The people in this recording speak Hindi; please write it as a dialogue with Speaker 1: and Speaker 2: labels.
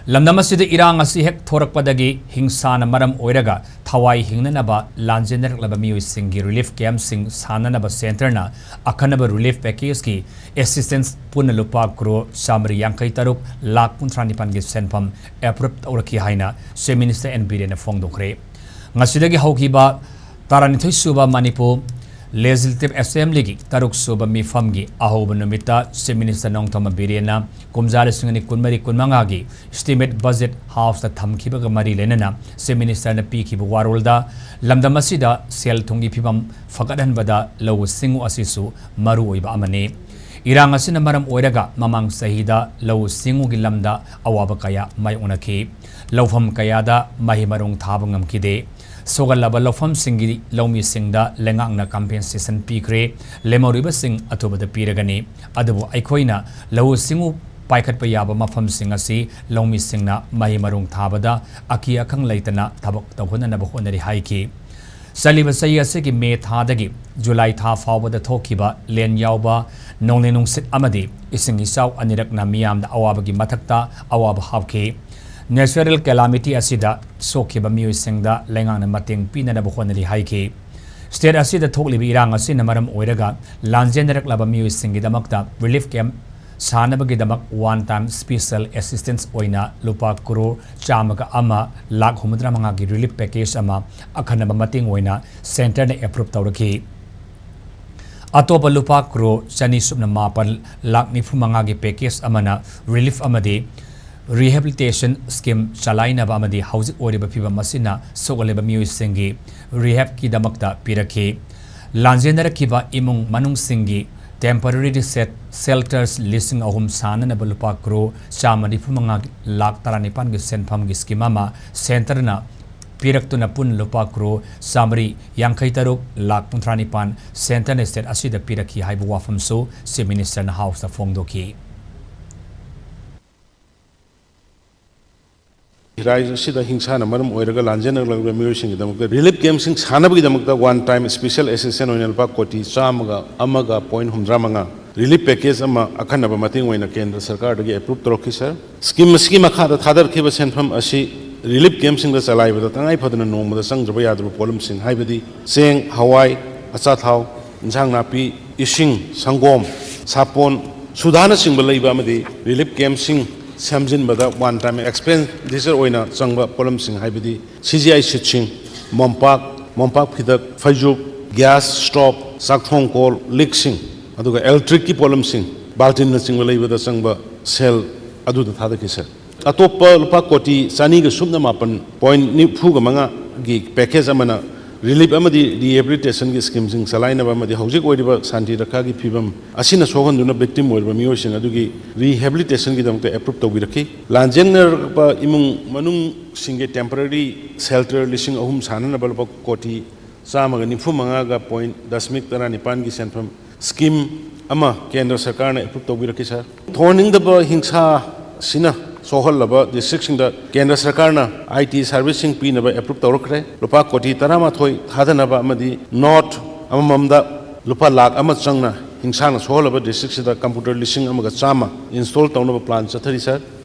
Speaker 1: ꯂꯝꯗꯝ इरांग हेक थोरकपदगी हिंसाना मरम ओइरगा थवाई हिंगननबा लांजेनरकलबा मियोइसिंगी रिलीफ कैम्पसिंग साननबा सेंटरना अखनबा रिलीफ पैकेज की असिस्टेंस पुन लुपा क्रोर सामरी यांकई तरुक लाख 35 की सेंफम एप्रूव तौरखी हाइना चीफ मिनिस्टर एन बिरेन फोंगदोखरे ngasiदगी हौकिबा 12 सुबा मणिपुर लेजिस्लेटिव असेंबली की तरुक सुबा मिफम की अहोब नुमिता चीफ मिनिस्टर नोंगथोम बिरेना कुमजाल सिंगनी कुनमरी कुनमंगा की एस्टिमेट बजट हाउस थमखिबग मरी लेनना चीफ मिनिस्टर ने पीखिब वारोलदा लमदम असिदा सेल थुंगी फिबम फगदहनबदा लौ सिंगु असिसु मरु ओइबा अमने इरांग असिना मरम ओइरगा ममांग सहीदा लौ सिंगु की लमदा अवाब कया माय उनखि लौफम कयादा माहि मरुंग थाब ngamkide सोगल्लाबा लौफम सिंगी लौमी सिंगदा लेंगांगना कंपेंसेशन पीख्रे लेमोरिबा सिंग अथुबदा पीरगनी अदबु अखोइना लौ सिंगु पाइखटपा याबा मफम सिंग असि लौमी सिंगना माहि मरुंग थाबदा अकी अखंग लैतना थबक तौहननबा होनरि हाइकी सलीबा सही असे की मे थादगी जुलाई था फावबदा थोखिबा लेन यावबा नोंले नुंगसित अमदि इसिंग इसाव अनिरकना मियामदा अवाबगी मथक्ता अवाब हाबखि नेचुरल कैलामिटी असिदा सोखिबा मियोइसिंगदा लेंगांगना मतेंग पीननबा होनरि हाइकी स्टेट असिदा थोकलिबा इरांग असिना मरम ओइरगा लांजेनरकलबा मियोइसिंगीदमक्ता रिलीफ कैम्प सानबगीदमक वन टाइम स्पेशल असिस्टेंस ओइना लुपा क्रोर चामगा अमा लाख 65 की रिलीफ पैकेज अमा अखनबा मतेंग ओइना सेंटर ने एप्रूव तौरखि अतोप लुपा क्रोर 2.5 लाख 95 की पैकेज अमना रिलीफ अमदे रिहेबिलिटेशन स्कीम चलाइनबा अमदे हौजिक ओरिबा फिबम असिना सोगलेबा मियोइसिंगी रिहेब की दमक्ता पिरखि लांजेनरखिबा इमुंग मनुंगसिंगी टेम्पररी सेल्टर्स लिसिंग अहुम साननबा लुपा क्रोर 195 लाख 19 की सेंफम की स्कीम अमा सेंटरना पिरक्तुना पुन लुपा क्रोर सामरी यांकई तरुक लाख 35 सेंटर ने स्टेट असिदा पिरखि हाइबु वाफमसु चीफ मिनिस्टर ना हाउस फोंगदोखि
Speaker 2: राज्य हिंसा मरम ओइरगा लांजेनरकलबा मियोइसिंगीदमक्ता relief कैम्पसिंग सानबगीदमक्ता one time special assistance ओइना लुपा कोटी 100.5 रिलीफ पैकेज अमा अखन्नबा मतेंग ओइना केंद्र सरकार दगी एप्रूव तौरखि सर स्कीम मसिगी मखादा थादरखिबा सेंफम असि रिलीफ कैम्पसिंग चलाइबदा तंगाई फदना नोंमदा संग्रबा यादबा पोलमसिंग हाइबदी सेंग हवाई अचाथाव इंसांग नापी इसिंग संगोम सापोन सुधाना सिंगबा लैबा अमदि relief कैम्पसिंग सेमजिनबदा one time expenditure ओइना चंगबा पोलमसिंग हाइबदी CGI सिटसिंग मोमपाक फिदक फैजुक gas stove चाकथोंग कोल लिक्सिंग अदुगा इलेक्ट्रिक की पोलमसिंग बाल्टिन चिंगबा लैबदा चंगबा सेल अदुदा थादखि सर अतोप लुपा कोटी 2.95 की पैकेज अमना रिलीफ अमदी रिहेबिलिटेशन की स्कीम सिंग चलाइनबा अमदी हौजिक ओइरिबा शांति रक्षा की फिबम असिना सोहनदुना विक्टिम ओइरिबा मियोइसिंग अदुगी रिहेबिलिटेशन की दमते एप्रूव तौबिरखि लांजेनरकलबा इमुंग मनुंग सिंगे टेम्पररी शेल्टर लिसिंग अहुम साननबा लुपा कोटी 195.19 की सेंफम स्कीम अमा केंद्र सरकार ने एप्रूव तौबिरखि सर थोनिंगदबा हिंसा सिना सोहल्लबा डिस्ट्रिक्ट केंद्र सरकार IT सर्विसिंग पीनबा एप्रूव तौरखरे लुपा कोटी 13 थादनबा अमदी नॉर्थ अममदा लुपा लाख अमा चंगना हिंसाना सोहल्लबा district computer लिसिंग अमगा Chama install तौनबा plan चथरी sir